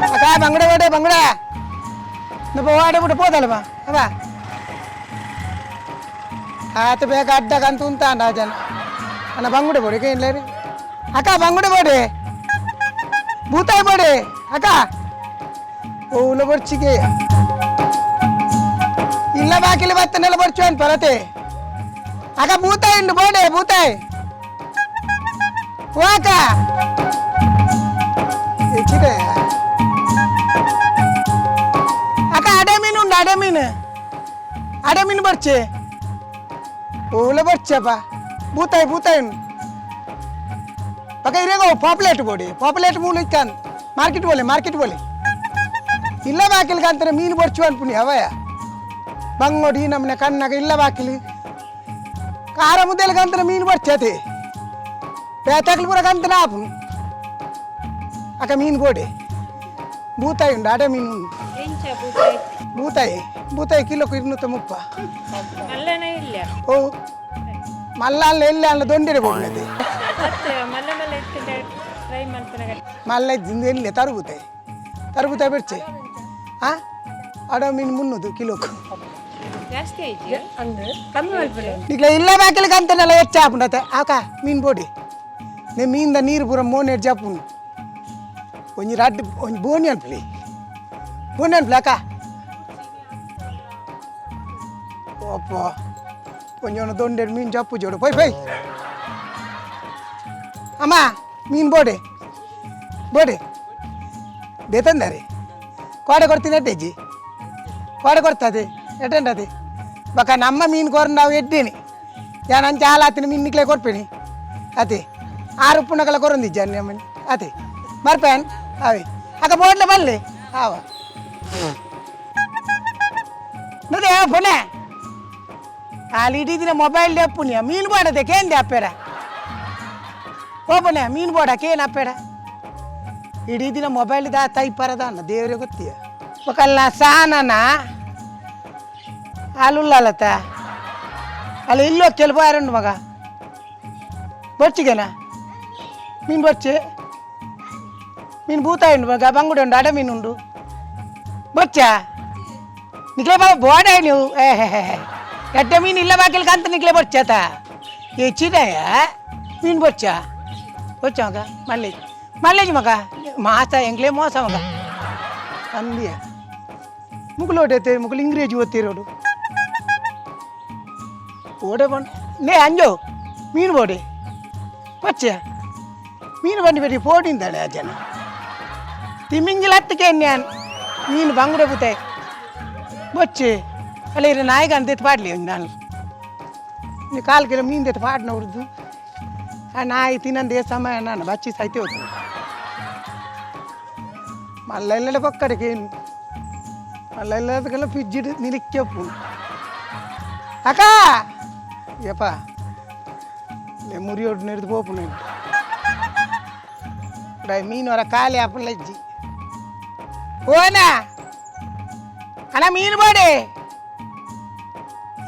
ಅಕ್ಕ ಬಂಗುಡೆ ಬೋಡೆ ಬಂಗುಡೆ ನಪ್ಪ ವಾಡೆ ಬಿಟ್ಟು ಪೋದಲ್ಲ ಬಾ ಅವ ಆತ ಬೇಗ ಅಡ್ಡಗಂತ ಉಂಟ ಜನ ಅಣ್ಣ ಬಂಗುಡೆ ಬೋಡೆ ಏನಿಲ್ಲ ರೀ ಅಕ್ಕ ಬಂಗುಡೆ ಬೋಡೆ ಭೂತಾಯಿ ಬೋಡೆ ಅಕ್ಕ ಓಲ ಬರ್ಚಿಗೆ ಇಲ್ಲ ಬಾಕಿಲಿ ಬತ್ತನೆಲ್ಲ ಬರ್ಚು ಅಂತ ಪರತೆ ಅಕ್ಕ ಭೂತಾಯಿ ಉಂಡು ಬೋಡೆ ಭೂತಾಯಿ ಓ ಅಕ್ಕ ಹೆಚ್ಚಿದೆ ಅಕ್ಕ ಅಡೆಮೀನು ಉಂಡು ಅಡೆಮೀನು ಬರ್ಚೆ ಓಲ ಬರ್ಚಪ್ಪ ಭೂತಾಯಿ ಭೂತಾಯಿ ಉಂಡು ಪಕ್ಕ ಇರೇಗೋ ಪಾಪ್ಲೇಟ್ ಮೂಲ ಇಕ್ಕಾನ್ ಮಾರ್ಕೆಟ್ ಬೋಲೆ ಇಲ್ಲ ಬಾಕಿಲಿಗೆ ಅಂತಾರೆ ಮೀನು ಬರ್ಚು ಅನ್ಪುನಿ ಅವಯ ಬಂಗೋಡಿ ನಮ್ಮನೆ ಕಣ್ಣಾಗ ಇಲ್ಲ ಬಾಕಿಲಿ ಕಾರ ಮುದ್ದೆಲ್ಗೆ ಅಂತಾರೆ ಮೀನು ಬರ್ಚತೆ పేతకులు కూడా కంత నాపు అక్క మీన్ పోడే బూతాయి ఉండు అడే మీన్ ఉండు బూతాయి కిలోకు 230 ఓ మళ్ళా వెళ్ళి అందులో దొండిరే పోయినది మళ్ళీ వెళ్ళి తరుగుతాయి పెడిచే అడే మీన్ 300 కిలోకు ఇట్లా ఇళ్ళ బ్యాకెళ్ళకి అంత నెల వచ్చాపుండ అక్క మీన్ పోడి నేను మీంద నీరు పూర మోనేటి చెప్పు కొంచెం రడ్డు కొంచెం బోని అనిపి అక్క ఓపో కొంచెం దొండేడు మీన్ చెప్పు చూడు పోయి అమ్మా మీన్ బోడే దేతందరి కోడ కొడుతున్నట్టేజಿ కోడ కొడుతుంది ఎట్టండి అది ఒక నమ్మ మీన్ కొరండావు ఎడ్డీని యానంచి ఆలాతిని మీన్నికలే కొట్టిపోయి అదే 6 పుణకల కొరంది జన్ని అమ్మని అదే మరిపోయాను అవి అక్క బోట్లే మళ్ళీ ఆవా నువ్వు పోనే ఇటీదిన మొబైల్ చెప్పుని మీన్ పోడదే కేంది అప్పారా ఓ పోనే మీన్ పోడాకేನು అప్పాడా ಇಡೀದಿನ ಮೊಬೈಲ್ ತೈಪರದ ಅನ್ನ ದೇವ್ರಿಗೆ ಗೊತ್ತೀಯ ఒకళ్ళ సానన ಅಲ್ಲುಲ್ಲತ್ತ ಅಲ್ಲಿ ಇಲ್ಲೋ ಕೆಲವಾರುಂಡು ಮಗ ಬೊಚ್ಚಿಗೆನಾ ಮೀನು ಬೊಚ್ಚೆ ಮೀನು ಬೂತಾಯಿ ಉಂಡು ಮಗ ಬಂಗುಡೆ ಉಂಡು ಅಡೆ ಮೀನು ಉಂಡು ಬೊಚ್ಚಾ ನಿಕ್ಲೆ ಬಾಬಾ ಬೋಡೆ ನೀವು ಎಡ್ಡ ಮೀನು ಇಲ್ಲ ಬಾಕಿಲ್ಕ ಅಂತ ನಿಕ್ಲೆ ಬೊಚ್ಚತ ಹೆಚ್ಚಿದಯ ಮೀನು ಬೊಚ್ಚಾ ಬೊಚ್ಚ ಮಗ మళ్ళీ మగ మాస ఎంగ్లే మోస మగ అందియ ముగ్గులు ఓటైతే ముగ్గులు ఇంగ్రేజీ ఓతిరోడు ఓడే పండు నే అంజో మీను పోడే వచ్చా మీను బండి పెట్టి పోటిందాడు ఆ జನ తిమ్మింగిలు హత్తుకే నేను మీను బంగుడే పోతాయి వచ్చే అలా ఇరు నాయకు అంత పాడలేదు దాని నీ కాలుకి మీను తెచ్చి పాడిన ఉడుదు ಆ ನಾಯಿ ತಿನ್ನಂದು ಸಮಯ ನಾನು ಬಚ್ಚಿ ಸೈತೆ ಹೋಗ್ತೀನಿ మళ్ళీ పక్కడికి మళ్ళీ పిజ్జిడు నిలికి చెప్పు అక్క ఏపా లే మురియోడు నెడిది పోపు నేను ఇప్పుడు మీను వర ఖాళీ అప్పలు ఇచ్చి ఓనా అలా మీను పోడే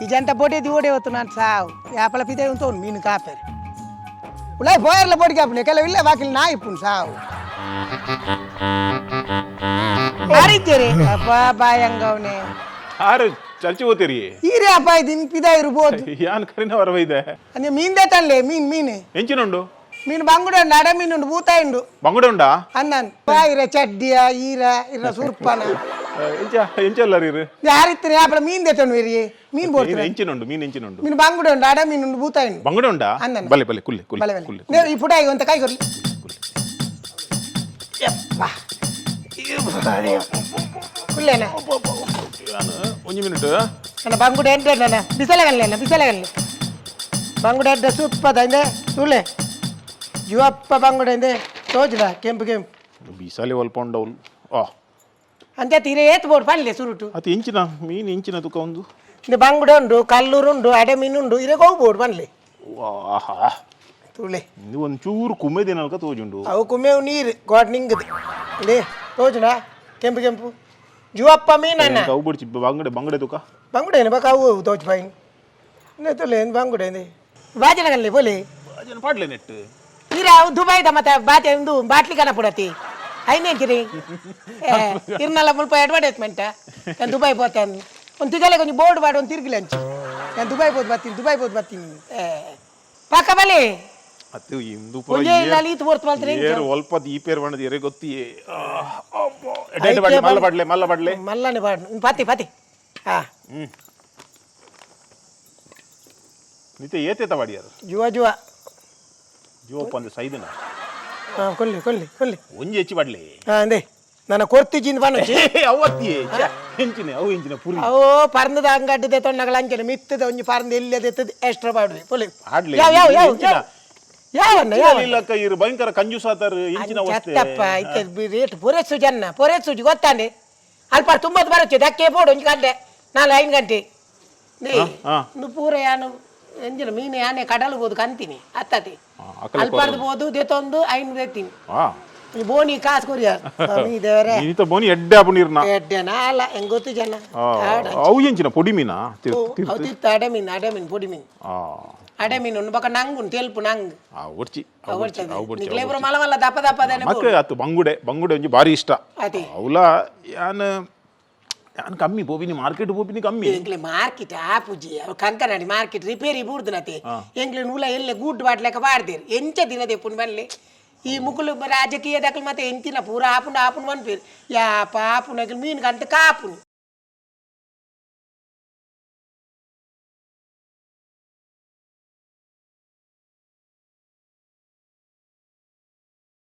ఈ జంట పోటేది ఓడే వస్తున్నాను సావు యాపల పిదే ఉంటావు మీను కాపారు ఉలై పోయర్ల పొడికి అప్పుడు ఎక్కడ వెళ్ళే వాకిలి నా ఇప్పుడు సావు ಅರಿತೀರಿ ಅಪ್ಪ ಬಾಯಂಗವನೆ ಆರು ಚಲ್ಚಿ ಹೋತಿರಿ ಈರೆ ಅಪ್ಪ ದಿನ ಪಿದ ಇರ್ಬೋದು ಯಾನ್ ಕರಿನ ವರವೈದೆ ಅಂದ್ರೆ ಮೀನ್ದೆ ತನ್ಲೆ ಮೀನು ಎಂಚಿನುಂಡು ಮೀನು ಬಂಗುಡೆ ಉಂಡು ಅಡ ಮೀನು ಉಂಡು ಬೂತಾಯಿ ಉಂಡು ಬಂಗುಡೆ ಉಂಡಾ ಅಣ್ಣನ್ ಇರ ಚಡ್ಡಿಯ ಈರ ಇರ ಸುರ್ಪನ ಎಂಚಲ್ಲರಿ ಯಾರಿತ್ರಿ ಆಪಳ ಮೀನ್ ದೇತನು ಇರಿ ಮೀನ್ ಬೋಡ್ತೀರಿ ಎಂಚಿನುಂಡು ಎಂಚಿನುಂಡು ಮೀನು ಬಂಗುಡೆ ಉಂಡು ಅಡ ಮೀನು ಉಂಡು ಬೂತಾಯಿ ಉಂಡು ಬಂಗುಡೆ ಉಂಡಾ ಅಣ್ಣನ್ ಬಲೆ ಕುಲ್ಲೆ ಈ ಫುಡಾಯಿ ಒಂತ ಕೈ ಕೊರ್ಲಿ ಯಪ್ಪ ಕುಲ್ಲೇನ ಒಂದು ಮಿನಿಟ್ ನನ್ನ ಬಂಗುಡೆ ಎಂಟೆ ನನ್ನ ಬಿಸಲಗಲ್ಲ ಬಂಗುಡೆ ಎಂಟೆ ಸೂಪ್ಪದ ಹಿಂದೆ ಸುಳ್ಳೆ ಜೀವಪ್ಪ ಬಂಗುಡೆ ಹಿಂದೆ ತೋಜದ ಕೆಂಪು ಬಿಸಲೆ ಒಲ್ಪೊಂಡವಳು ಅಂತೆ ತೀರೆ ಏತ್ ಬೋರ್ಡ್ ಪಲ್ಲೆ ಸುರುಟು ಅದು ಇಂಚಿನ ಮೀನು ಇಂಚಿನ ತುಕ ಒಂದು ಇದು ಬಂಗುಡೆ ಉಂಡು ಕಲ್ಲೂರು ಉಂಡು ಅಡೆ ಮೀನು ಉಂಡು ಇರಗೆ ಹೋಗ್ಬೋರ್ಡ್ ಪಲ್ಲೆ ತುಳ್ಳೆ ಇದು ಒಂಚೂರು ಕುಮ್ಮೆದೇನಲ್ಕ ತೋಜುಂಡು ಅವು ಕುಮ್ಮೆವು ನೀರು ಗೋಡ್ ನಿಂಗದು ಇದೇ ತೋಜುನ ಕೆಂಪು ಜೀವಪ್ಪ ಮೀನನ್ನ ಅವು ಬಿಡ್ಚಿ ಬಂಗುಡೆ ತುಕ ಬಂಗುಡೆ ಬೇಕಾ ಅವು ತೋಜು ಫೈನ್ ತುಳ್ಳೆ ಬಂಗುಡೆ ಬಾಜನಗಲ್ಲಿ ಬೋಲೆ ಪಾಡ್ಲೆ ನೆಟ್ ತೀರ ದುಬೈದ ಮತ್ತೆ ಬಾತೆ ಒಂದು ಬಾಟ್ಲಿ ಕನ ಪುಡತಿ అయినాకిరి ఇరునల్ల ముప్పై అడ్వర్టైజ్మెంట్ నేను దుబాయ్ పోతాను ಒಂದು ತಿಗಲೆ ಕೊಂಚ ಬೋರ್ಡ್ ಮಾಡಿ ಒಂದು ತಿರ್ಗಿಲ್ಲ ಹಂಚಿ ನಾನು ದುಬೈ ಬೋದು ಬರ್ತೀನಿ ಪಕ್ಕ ಬಲಿ ಅದು ಇಂದು ಒಂದೇ ಇಲ್ಲ ಈತು ಬರ್ತು ಮಾಡ್ತಾರೆ ಏರು ಒಲ್ಪದ ಈ ಪೇರ್ ಬಣ್ಣದ ಎರೆ ಗೊತ್ತಿಯೇ ಎಡ್ಡೆ ಬಡ್ಲೆ ಮಲ್ಲ ಬಡ್ಲೆ ಮಲ್ಲನೆ ಬಾಡು ಪಾತಿ ಹಾ ನಿತೆ ಏತೇತ ಬಾಡಿಯಾರು ಜುವ ಪಂದ ಸೈದನ ಹಾ ಕೊಲ್ಲಿ ಒಂಜಿ ಹೆಚ್ಚಿ ಬಡ್ಲೆ ಹಾ ಅಂದೆ ನನ್ನ ಕೊರ್ತಿಜಿಂದ ಬಾನೋಚಿ ಅವತ್ತಿಯೇ ಹೆಂಚಿನ ಪುರಿ ಅವು ಪರ್ನದ ಅಂಗಡ್ಡದೆ ತೊಣ್ಣಗಳ ಅಂಚನೆ ಮಿತ್ತದ ಒಂಜಿ ಪರ್ನ ಎಲ್ಲದೆತ್ತದ ಎಕ್ಸ್ಟ್ರಾ ಬಾಡ್ರಿ ಪೊಲಿ ಆಡ್ಲೆ ಯಾವನ್ನ ಇಲ್ಲಕ್ಕ ಇರು ಭಯಂಕರ ಕಂಜೂಸಾತಾರ ಹೆಂಚಿನ ವಸ್ತೆ ಚತ್ತಪ್ಪ ಇತ್ತೆ ರೇಟ್ ಪೊರೆಸುಜಿ ಗೊತ್ತಾಂಡೆ ಅಲ್ಪ ತುಂಬತ್ತು ಬರಚ್ಚೆ ದಕ್ಕೆ ಬೋಡು ಒಂಜಿ ಗಂಟೆ 4-5 ಗಂಟೆ నువ్వు పూర యాను ఎంజల మీన యానే కడలు పోదు కంతిని అత్తతి అల్పర్ది పోదు దెతొందు ఐను దెత్తిని ಈ ಬೋನಿ ಕಾಸು ಕೊರಿಯ ದೇವರೇ ನೀತ ಬೋನಿ ಎಡ್ಡೆ ಅಪುನಿರ್ನ ಎಡ್ಡೆನಾ ಅಲ್ಲ ಹೆಂಗ್ ಗೊತ್ತು ಜನ ಅವು ಎಂಚಿನ ಪೊಡಿ ಮೀನಾ ಅವು ತಿರ್ತ ಅಡೆ ಮೀನ್ ಪೊಡಿ ಮೀನ್ ಅಡೆ ಮೀನ್ ಉನ್ನ ಬಕ ನಂಗು ತೆಲ್ಪು ನಂಗ್ ಒಡ್ಚಿ ನಿಕ್ಲೇಬ್ರು ಮಲ ದಪ್ಪದೇನೆ ಮಕ್ಕ ಅತ್ತು ಬಂಗುಡೆ ಒಂಜಿ ಬಾರಿ ಇಷ್ಟ ಅತಿ ಅವಲ ಯಾನ್ ಕಮ್ಮಿ ಬೋಬಿನಿ ಮಾರ್ಕೆಟ್ ಬೋಬಿನಿ ಕಮ್ಮಿ ಎಂಗ್ಲೆ ಮಾರ್ಕೆಟ್ ಆಪುಜಿ ಅವ ಕಂಕನಾಡಿ ಮಾರ್ಕೆಟ್ ರಿಪೇರಿ ಬೂರ್ದನತೆ ಎಂಗ್ಲೆ ನೂಲ ಎಲ್ಲ ಗೂಡ್ ಬಾಟ್ಲೆಕ ಬಾಡ್ದೇರು ಎಂಚ ದಿನದೆ ಪುನ್ ಬನ್ಲೆ ಈ ಮುಕುಲು ರಾಜಕೀಯ ದಕ್ಕಲು ಮತ್ತೆ ಎಂತಿನ ಪೂರ ಆಪುಂಡು ಮನ್ಪೇರು ಯಾ ಪಾಪುನ ಮೀನ್ ಕಂತ ಕಾಪುನಿ